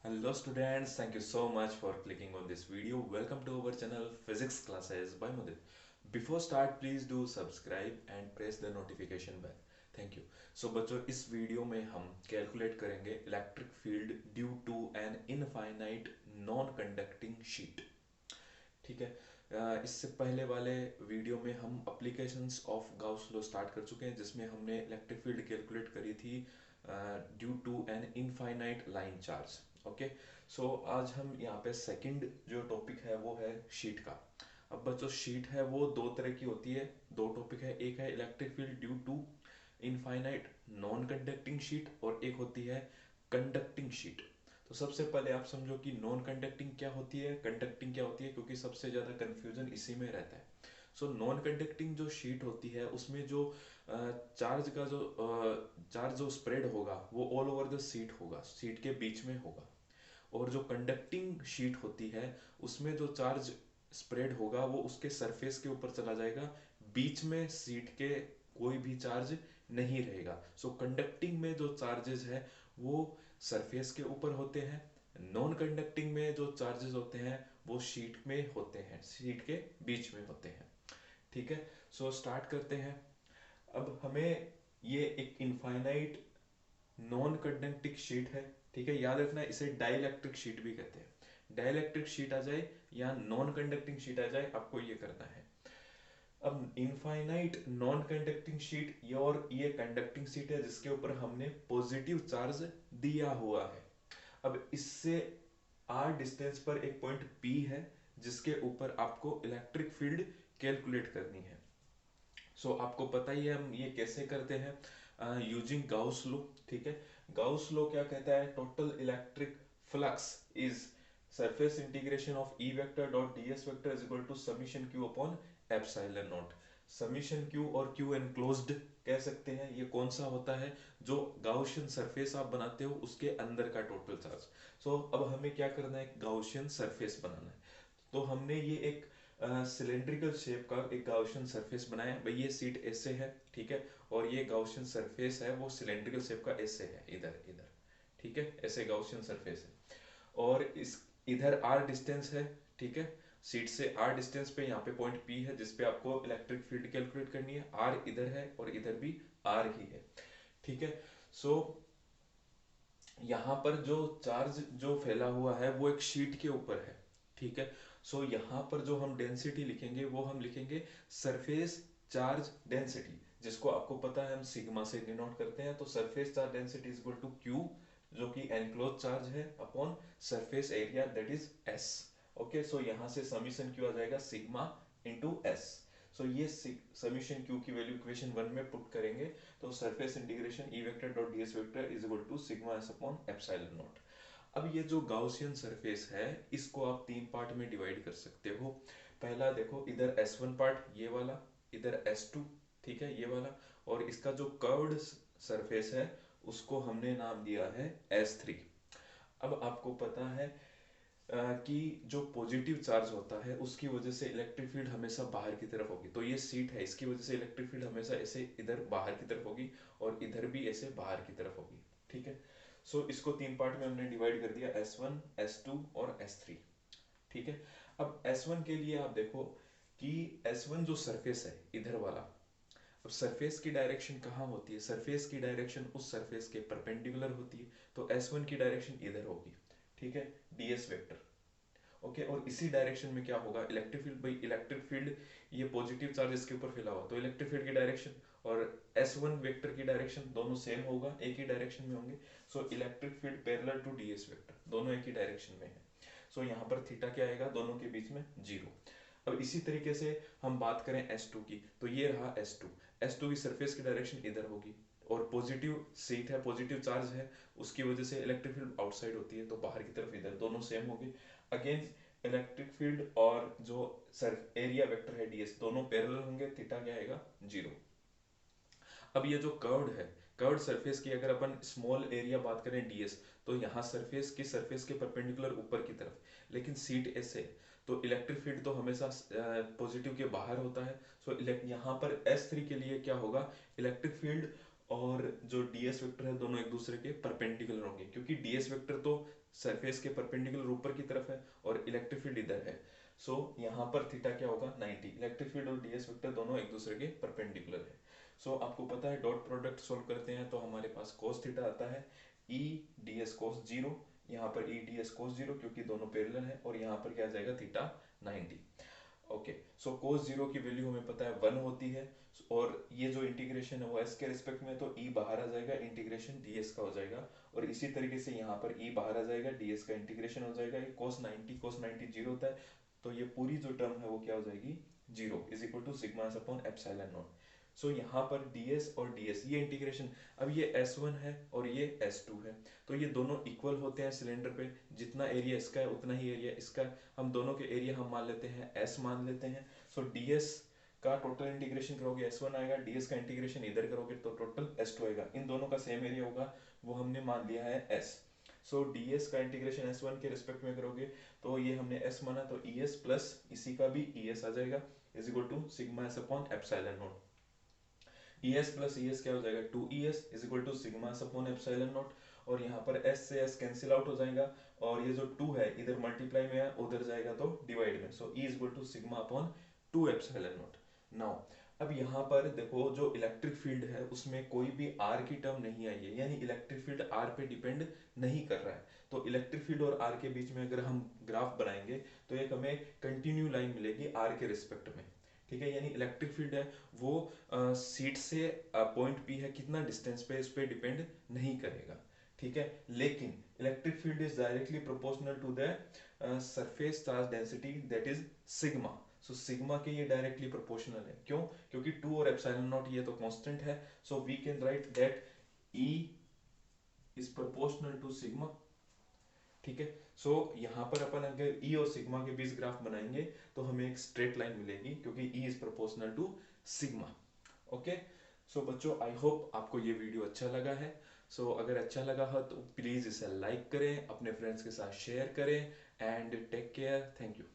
Hello students, thank you so much for clicking on this video. Welcome to our channel Physics Classes by Mudit. Before start, please do subscribe and press the notification bell. Thank you. So बच्चों, इस video में हम calculate करेंगे electric field due to an infinite non conducting sheet. ठीक है। इससे पहले वाले वीडियो में हम applications of Gauss law start कर चुके हैं, जिसमें हमने इलेक्ट्रिक फील्ड कैलकुलेट करी थी due to an infinite line charge. Okay. So आज हम यहाँ पे सेकंड जो टॉपिक है वो है शीट का। अब बच्चों, शीट है वो दो तरह की होती है, दो टॉपिक है। एक है electric field due to infinite non conducting sheet और एक होती है कंडक्टिंग शीट। तो सबसे पहले आप समझो कि नॉन कंडक्टिंग क्या होती है, कंडक्टिंग क्या होती है, क्योंकि सबसे ज्यादा कंफ्यूजन इसी में रहता है। सो नॉन कंडक्टिंग जो शीट होती है उसमें जो चार्ज जो स्प्रेड होगा वो ऑल ओवर द सीट होगा, सीट के बीच में होगा। और जो कंडक्टिंग शीट होती है उसमें जो चार्ज स्प्रेड होगा वो उसके सरफेस के ऊपर चला जाएगा, बीच में सीट के कोई भी चार्ज नहीं रहेगा। सो कंडक्टिंग में जो चार्जेस है वो सरफेस के ऊपर होते हैं, नॉन कंडक्टिंग में जो चार्जेस होते हैं वो शीट में होते हैं, शीट के बीच में होते हैं। ठीक है। सो स्टार्ट करते हैं। अब हमें ये एक इनफाइनाइट नॉन कंडक्टिंग शीट है। ठीक है, याद रखना इसे डाइलेक्ट्रिक शीट भी कहते हैं। डाइलेक्ट्रिक शीट आ जाए या नॉन कंडक्टिंग शीट आ जाए, आपको ये करना है। अब इनफाइनाइट नॉन कंडक्टिंग शीट ये और ये कंडक्टिंग शीट है जिसके ऊपर हमने पॉजिटिव चार्ज दिया हुआ है। अब इससे आर डिस्टेंस पर एक पॉइंट पी है जिसके ऊपर आपको इलेक्ट्रिक फील्ड कैलकुलेट करनी है। आपको पता ही है हम ये कैसे करते हैं, यूजिंग गाउस लॉ। ठीक है। गाउस लॉ क्या कहता है, total electric flux is surface integration of E vector dot ds vector is equal to summation q upon epsilon naught. Summation q और q एनक्लोज्ड कह सकते हैं। ये कौन सा होता है, जो गाउसियन सरफेस आप बनाते हो उसके अंदर का टोटल चार्ज। अब हमें क्या करना है, गाउसियन सरफेस बनाना है। तो हमने ये एक सिलेंड्रिकल शेप का एक गाउसियन सरफेस बनाया भाई। ये सीट ऐसे है, ठीक है, और ये गाउसियन सरफेस है वो सिलेंड्रिकल शेप का ऐसे है, इधर इधर। ठीक है, ऐसे गाउसियन सरफेस है। और इस इधर आर डिस्टेंस है। ठीक है, सीट से आर डिस्टेंस पे यहाँ पे पॉइंट पी है जिसपे आपको इलेक्ट्रिक फील्ड कैलकुलेट करनी है। आर इधर है और इधर भी आर ही है। ठीक है। सो यहाँ पर जो चार्ज जो फैला हुआ है वो एक शीट के ऊपर है। ठीक है। यहाँ पर जो हम डेंसिटी लिखेंगे वो हम लिखेंगे सरफेस चार्ज डेंसिटी, जिसको आपको पता है हम सिग्मा से डिनोट करते हैं। तो surface charge density is equal to Q, जो कि एनक्लोज चार्ज है, upon surface area that is S. Okay. यहाँ से समीशन क्यू आ जाएगा सिग्मा इंटू एस। ये समीशन क्यू की वैल्यू इक्वेशन 1 में पुट करेंगे तो surface integration E vector dot ds vector is equal to sigma S upon epsilon naught. अब ये जो गाउसियन सरफेस है इसको आप तीन पार्ट में डिवाइड कर सकते हो। पहला देखो, इधर S1 पार्ट ये वाला, इधर S2, ठीक है, ये वाला, और इसका जो कर्व्ड सरफेस है उसको हमने नाम दिया है S3। अब आपको पता है कि जो पॉजिटिव चार्ज होता है उसकी वजह से इलेक्ट्रिक फील्ड हमेशा बाहर की तरफ होगी। तो ये सीट है, इसकी वजह से इलेक्ट्रिक फील्ड हमेशा ऐसे इधर बाहर की तरफ होगी और इधर भी ऐसे बाहर की तरफ होगी। ठीक है। इसको तीन पार्ट में हमने डिवाइड कर दिया, S1, S2 और S3। ठीक है। अब S1 के लिए आप देखो कि S1 जो सरफेस है इधर वाला, अब सरफेस की डायरेक्शन कहाँ होती है, सरफेस की डायरेक्शन उस सरफेस के परपेंडिकुलर होती है। तो S1 की डायरेक्शन इधर होगी। ठीक है, ds वेक्टर। ओके। और इसी डायरेक्शन में क्या होगा, इलेक्ट्रिक फील्ड। भाई इलेक्ट्रिक फील्ड ये पॉजिटिव चार्ज इसके ऊपर फैला हुआ, तो इलेक्ट्रिक फील्ड की डायरेक्शन और S1 वेक्टर की डायरेक्शन दोनों सेम होगा, एक ही डायरेक्शन में होंगे। Electric field parallel to ds vector, दोनों एक ही डायरेक्शन में है। यहाँ पर थीटा क्या आएगा, दोनों के बीच में जीरो। अब इसी तरीके से हम बात करें S2 की, तो ये रहा S2। S2 की सरफेस की डायरेक्शन इधर होगी और पॉजिटिव सीट है, पॉजिटिव चार्ज है, उसकी वजह से इलेक्ट्रिक फील्ड आउटसाइड होती है, तो बाहर की तरफ इधर, दोनों सेम होंगे। अगेन इलेक्ट्रिक फील्ड और जो सर एरिया वेक्टर है ds, दोनों पैरेलल होंगे, थीटा क्या आएगा, जीरो। अब ये जो कर्व्ड है, कर्व्ड सरफेस की अगर अपन स्मॉल एरिया बात करें ds, तो यहाँ सरफेस के परपेंडिकुलर ऊपर की तरफ, लेकिन सीट ऐसे, तो इलेक्ट्रिक फील्ड तो हमेशा पॉजिटिव के बाहर होता है। यहाँ पर S3 के लिए क्या होगा, इलेक्ट्रिक फील्ड और जो ds वेक्टर है दोनों एक दूसरे के परपेंडिकुलर होंगे, क्योंकि ds वेक्टर तो सरफेस के परपेंडिकुलर ऊपर की तरफ है और इलेक्ट्रिक फील्ड इधर है। सो यहाँ पर थीटा क्या होगा 90। इलेक्ट्रिक फील्ड और ds वेक्टर दोनों एक दूसरे के परपेंडिकुलर है। सो आपको पता है डॉट प्रोडक्ट सोल्व करते हैं तो हमारे पास cos थीटा आता है e ds cos 0, यहाँ पर e ds cos 0 क्योंकि दोनों पैरेलल है, और यहाँ पर क्या आ जाएगा थीटा 90। ओके, सो cos 0 की वैल्यू हमें पता है 1 होती है, और ये जो इंटीग्रेशन है वो s के रिस्पेक्ट में, तो e बाहर आ जाएगा, इंटीग्रेशन ds का हो जाएगा, और इसी तरीके से यहाँ पर e बाहर आ जाएगा, ds का इंटीग्रेशन हो जाएगा। ये cos 90 जीरो होता है, तो ये पूरी जो टर्म है वो क्या हो जाएगी zero, is equal to sigma s upon epsilon naught. So यहाँ पर ds और ds ये इंटीग्रेशन, अब ये s1 है और ये s2 है, तो ये दोनों इक्वल होते हैं सिलेंडर पे, जितना एरिया इसका है उतना ही एरिया इसका है। हम दोनों के एरिया हम मान लेते हैं s मान लेते हैं। सो ds का टोटल इंटीग्रेशन करोगे s1 आएगा, ds का इंटीग्रेशन इधर करोगे तो टोटल s2 आएगा, इन दोनों का सेम एरिया होगा, वो हमने मान लिया है s। सो ds का इंटीग्रेशन s1 के रिस्पेक्ट में करोगे तो ये हमने s माना, तो es प्लस इसी का भी es आ जाएगा, is equal to sigma s upon epsilon naught. es plus es क्या हो जाएगा 2es is equal to sigma s upon epsilon naught, और यहाँ पर s से s कैंसिल आउट हो जाएगा, और ये जो 2 है इधर मल्टीप्लाई में है उधर जाएगा तो डिवाइड में, so e is equal to sigma upon 2 epsilon naught. Now अब यहाँ पर देखो जो इलेक्ट्रिक फील्ड है उसमें कोई भी r की टर्म नहीं आई है, यानी इलेक्ट्रिक फील्ड r पे डिपेंड नहीं कर रहा है। तो इलेक्ट्रिक फील्ड और r के बीच में अगर हम ग्राफ बनाएंगे तो एक हमें कंटिन्यू लाइन मिलेगी r के रिस्पेक्ट में, ठीक है, यानी इलेक्ट्रिक फील्ड है वो सीट से पॉइंट पी है कितना डिस्टेंस पे, इस पे डिपेंड नहीं करेगा, ठीक है। लेकिन electric field is directly proportional to the surface charge density that is sigma. So sigma के ये डायरेक्टली प्रोपोर्शनल है, क्यों, क्योंकि 2 और एप्सिलॉन नॉट ये तो कांस्टेंट है, so we can write that E is proportional to sigma, ठीक है। सो यहाँ पर अपन अगर E और सिग्मा के बीच ग्राफ बनाएंगे तो हमें एक स्ट्रेट लाइन मिलेगी, क्योंकि E is proportional to sigma. Okay, so बच्चों आई होप आपको ये वीडियो अच्छा लगा है। सो अगर अच्छा लगा हो तो प्लीज़ इसे लाइक करें, अपने फ्रेंड्स के साथ शेयर करें, and take care, thank you.